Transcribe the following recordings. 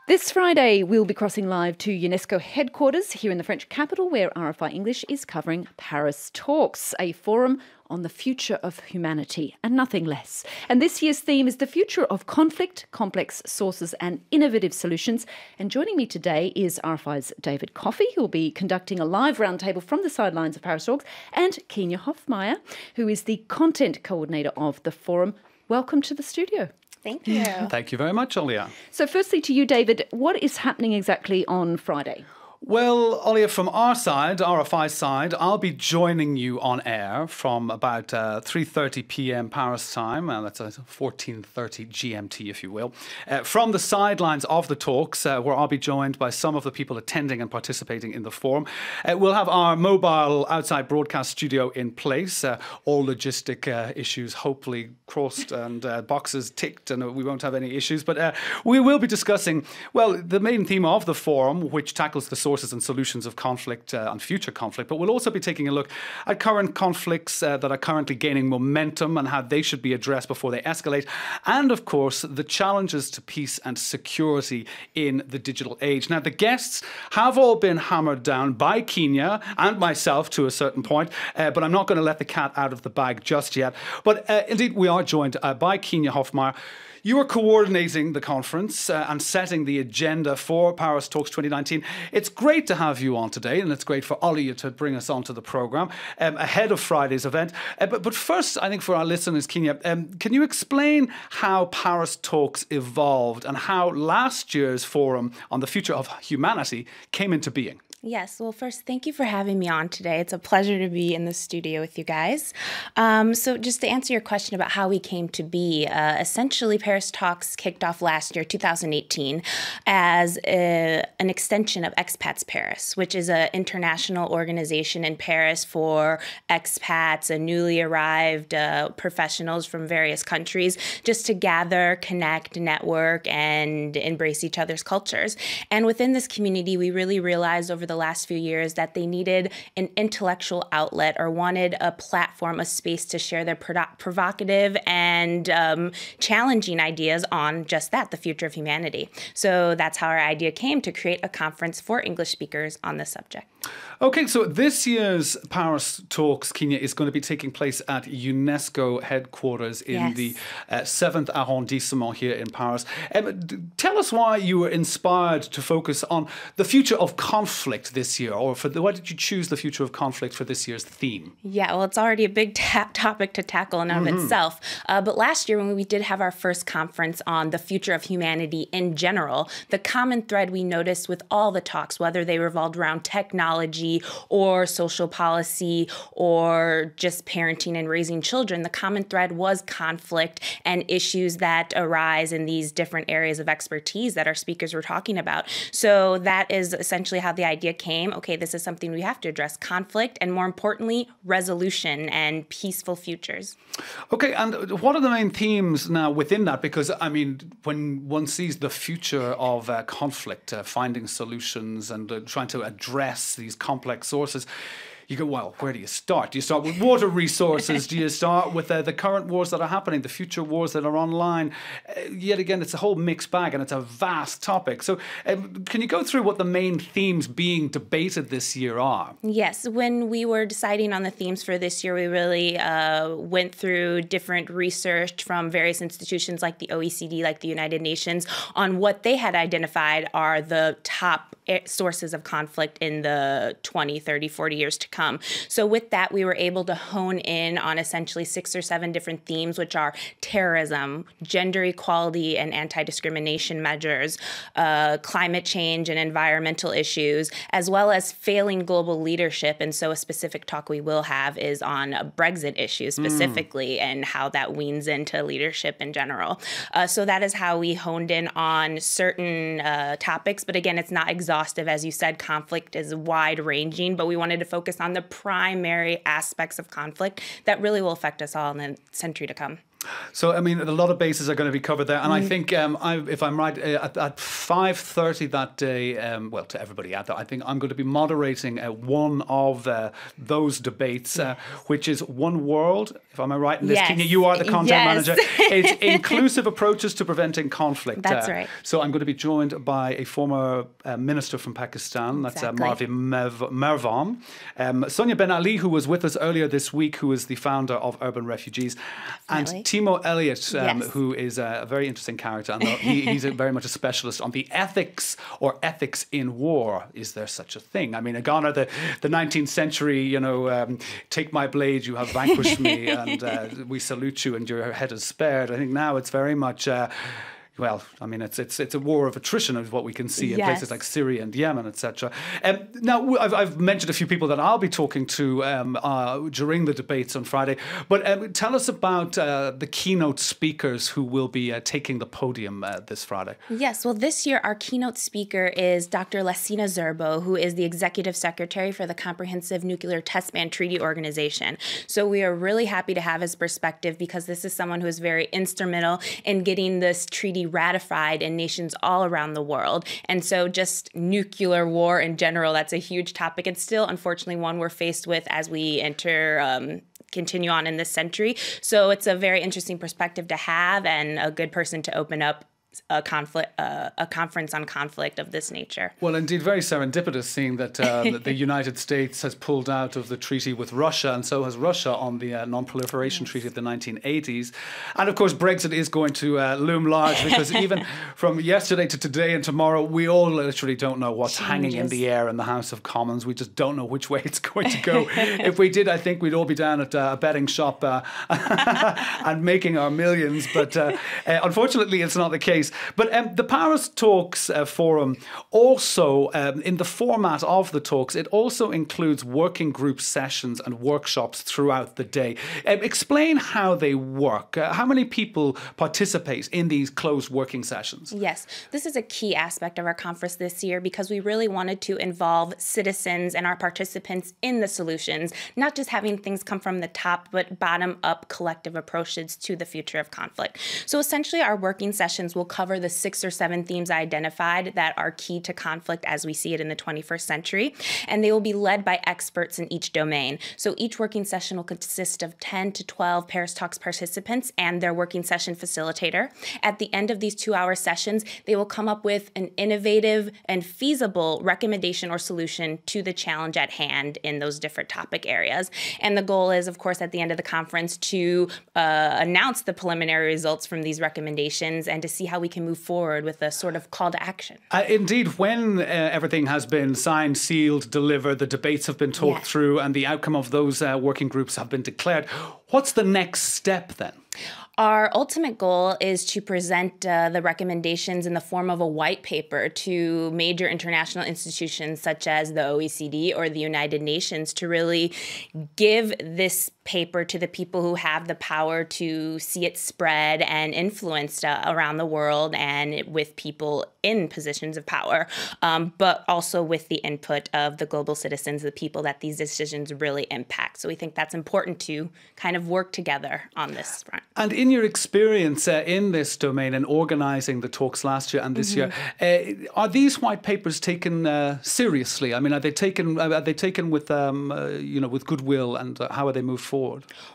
This Friday, we'll be crossing live to UNESCO headquarters here in the French capital, where RFI English is covering Paris Talks, a forum on the future of humanity and nothing less. And this year's theme is the future of conflict, complex sources and innovative solutions. And joining me today is RFI's David Coffey, who will be conducting a live roundtable from the sidelines of Paris Talks, and Keenya Hofmaier, who is the content coordinator of the forum. Welcome to the studio. Thank you. Thank you very much, Ollia. So firstly to you, David, what is happening exactly on Friday? Well, Ollia, from our side, RFI side, I'll be joining you on air from about 3:30 p.m. Paris time, and that's 14:30 GMT, if you will, from the sidelines of the talks, where I'll be joined by some of the people attending and participating in the forum. We'll have our mobile outside broadcast studio in place, all logistic issues hopefully crossed and boxes ticked, and we won't have any issues. But we will be discussing, well, the main theme of the forum, which tackles the sources and solutions of conflict and future conflict, but we'll also be taking a look at current conflicts that are currently gaining momentum and how they should be addressed before they escalate, and of course the challenges to peace and security in the digital age. Now, the guests have all been hammered down by Keenya and myself to a certain point, but I'm not going to let the cat out of the bag just yet. But indeed, we are joined by Keenya Hofmaier. You are coordinating the conference and setting the agenda for Paris Talks 2019. It's great to have you on today, and it's great for Ollia to bring us onto the programme ahead of Friday's event. But first, I think for our listeners, Keenya, can you explain how Paris Talks evolved and how last year's forum on the future of humanity came into being? Yes. Well, first, thank you for having me on today. It's a pleasure to be in the studio with you guys. So just to answer your question about how we came to be, essentially Paris Talks kicked off last year, 2018, as an extension of Expats Paris, which is an international organization in Paris for expats and newly arrived professionals from various countries, just to gather, connect, network, and embrace each other's cultures. And within this community, we really realized over the last few years that they needed an intellectual outlet or wanted a platform, a space to share their provocative and challenging ideas on just that, the future of humanity. So that's how our idea came to create a conference for English speakers on this subject. Okay, so this year's Paris Talks, Keenya, is going to be taking place at UNESCO headquarters in the 7th arrondissement here in Paris. Tell us why you were inspired to focus on the future of conflict this year, or why did you choose the future of conflict for this year's theme? Yeah, well, it's already a big topic to tackle in and of itself. But last year, when we did have our first conference on the future of humanity in general, the common thread we noticed with all the talks, whether they revolved around technology or social policy or just parenting and raising children, the common thread was conflict and issues that arise in these different areas of expertise that our speakers were talking about. So that is essentially how the idea came. Okay, this is something we have to address: conflict and, more importantly, resolution and peaceful futures. Okay, and what are the main themes now within that? Because, I mean, when one sees the future of conflict, finding solutions and trying to address these complex sources, you go, well, where do you start? Do you start with water resources? Do you start with the current wars that are happening, the future wars that are online? Yet again, it's a whole mixed bag and it's a vast topic. So can you go through what the main themes being debated this year are? Yes. When we were deciding on the themes for this year, we really went through different research from various institutions like the OECD, like the United Nations, on what they had identified are the top sources of conflict in the 20, 30, 40 years to come. So with that, we were able to hone in on essentially 6 or 7 different themes, which are terrorism, gender equality and anti-discrimination measures, climate change and environmental issues, as well as failing global leadership. And so a specific talk we will have is on Brexit issues specifically and how that weans into leadership in general. So that is how we honed in on certain topics. But again, it's not exhaustive. As you said, conflict is wide-ranging, but we wanted to focus on the primary aspects of conflict that really will affect us all in the century to come. So, I mean, a lot of bases are going to be covered there. And I think, if I'm right, at 5:30 that day, well, to everybody out there, I think I'm going to be moderating one of those debates, which is One World. If I'm right in this, Yes. Keenya, you are the content Yes. manager. It's inclusive approaches to preventing conflict. That's right. So I'm going to be joined by a former minister from Pakistan. That's Exactly. Marvi Mervam. Sonia Ben Ali, who was with us earlier this week, who is the founder of Urban Refugees. Definitely. And Timo Elliott, Yes. who is a very interesting character. And he's very much a specialist on the ethics in war. Is there such a thing? I mean, gone are the 19th century, take my blade, you have vanquished me, and we salute you and your head is spared. I think now it's very much... well, I mean, it's a war of attrition is what we can see in places like Syria and Yemen, etc. Now, I've mentioned a few people that I'll be talking to during the debates on Friday. But tell us about the keynote speakers who will be taking the podium this Friday. Yes, well, this year our keynote speaker is Dr. Lassina Zerbo, who is the Executive Secretary for the Comprehensive Nuclear Test Ban Treaty Organization. So we are really happy to have his perspective because this is someone who is very instrumental in getting this treaty ratified in nations all around the world. And so just nuclear war in general, that's a huge topic. It's still, unfortunately, one we're faced with as we continue on in this century. So it's a very interesting perspective to have and a good person to open up a conference on conflict of this nature. Well, indeed, very serendipitous, seeing that the United States has pulled out of the treaty with Russia, and so has Russia on the Non-Proliferation Treaty of the 1980s. And of course, Brexit is going to loom large because even from yesterday to today and tomorrow, we all literally don't know what's hanging in the air in the House of Commons. We just don't know which way it's going to go. If we did, I think we'd all be down at a betting shop and making our millions. But unfortunately, it's not the case. But the Paris Talks Forum also, in the format of the talks, it also includes working group sessions and workshops throughout the day. Explain how they work. How many people participate in these closed working sessions? Yes, this is a key aspect of our conference this year because we really wanted to involve citizens and our participants in the solutions, not just having things come from the top, but bottom-up collective approaches to the future of conflict. So essentially, our working sessions will cover the 6 or 7 themes I identified that are key to conflict as we see it in the 21st century, and they will be led by experts in each domain. So each working session will consist of 10 to 12 Paris Talks participants and their working session facilitator. At the end of these 2-hour sessions, they will come up with an innovative and feasible recommendation or solution to the challenge at hand in those different topic areas. And the goal is, of course, at the end of the conference to announce the preliminary results from these recommendations and to see how we can move forward with a sort of call to action. Indeed, when everything has been signed, sealed, delivered, the debates have been talked through, and the outcome of those working groups have been declared, what's the next step then? Our ultimate goal is to present the recommendations in the form of a white paper to major international institutions such as the OECD or the United Nations to really give this paper to the people who have the power to see it spread and influenced around the world and with people in positions of power, but also with the input of the global citizens, the people that these decisions really impact. So we think that's important to kind of work together on this front. And in your experience in this domain and organising the talks last year and this year, are these white papers taken seriously? I mean, are they taken with with goodwill, and how are they moved forward?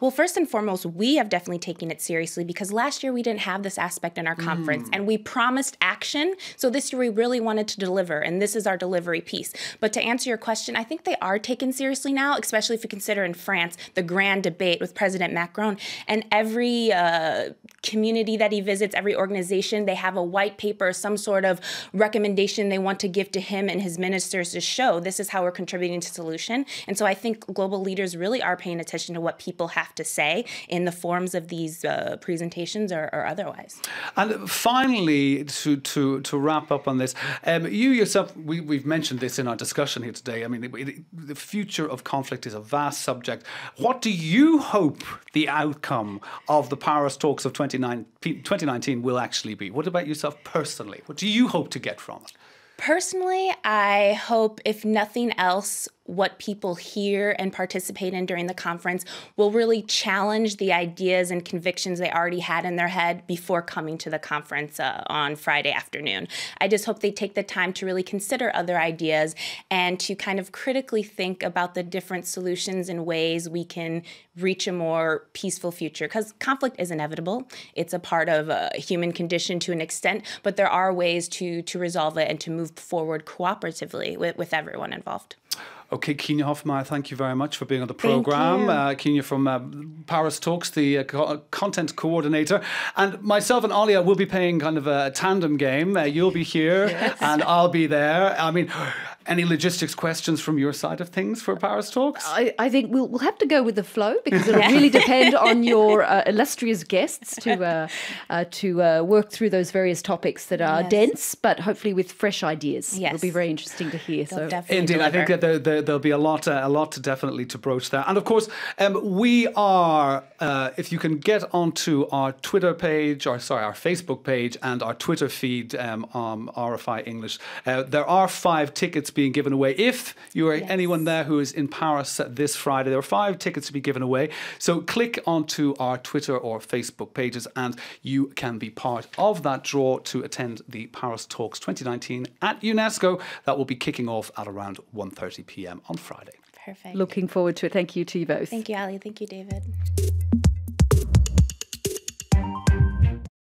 Well, first and foremost, we have definitely taken it seriously because last year we didn't have this aspect in our conference, and we promised action. So this year we really wanted to deliver, and this is our delivery piece. But to answer your question, I think they are taken seriously now, especially if you consider in France the grand debate with President Macron, and every community that he visits, every organization, they have a white paper, some sort of recommendation they want to give to him and his ministers to show this is how we're contributing to solution. And so I think global leaders really are paying attention to what people have to say in the forms of these presentations or otherwise. And finally, to wrap up on this, you yourself, we've mentioned this in our discussion here today. I mean, the future of conflict is a vast subject. What do you hope the outcome of the Paris Talks of 2019 will actually be? What about yourself personally? What do you hope to get from it? Personally, I hope, if nothing else, what people hear and participate in during the conference will really challenge the ideas and convictions they already had in their head before coming to the conference on Friday afternoon. I just hope they take the time to really consider other ideas and to kind of critically think about the different solutions and ways we can reach a more peaceful future. Because conflict is inevitable. It's a part of a human condition to an extent, but there are ways to resolve it and to move forward cooperatively with everyone involved. Okay, Keenya Hofmaier, thank you very much for being on the program. Keenya from Paris Talks, the content coordinator. And myself and Ollia will be playing kind of a tandem game. You'll be here and I'll be there. I mean, any logistics questions from your side of things for Paris Talks? I think we'll have to go with the flow because it'll really depend on your illustrious guests to work through those various topics that are dense, but hopefully with fresh ideas. Yes. It'll be very interesting to hear. They'll So definitely I think that there'll be a lot to definitely to broach there. And of course, we are, if you can get onto our Twitter page, our Facebook page and our Twitter feed on RFI English, there are 5 tickets being given away. If you are anyone there who is in Paris this Friday, there are 5 tickets to be given away. So click onto our Twitter or Facebook pages and you can be part of that draw to attend the Paris Talks 2019 at UNESCO. That will be kicking off at around 1:30 p.m. on Friday. Perfect. looking forward to it. Thank you to you both. Thank you, Ali. Thank you, David.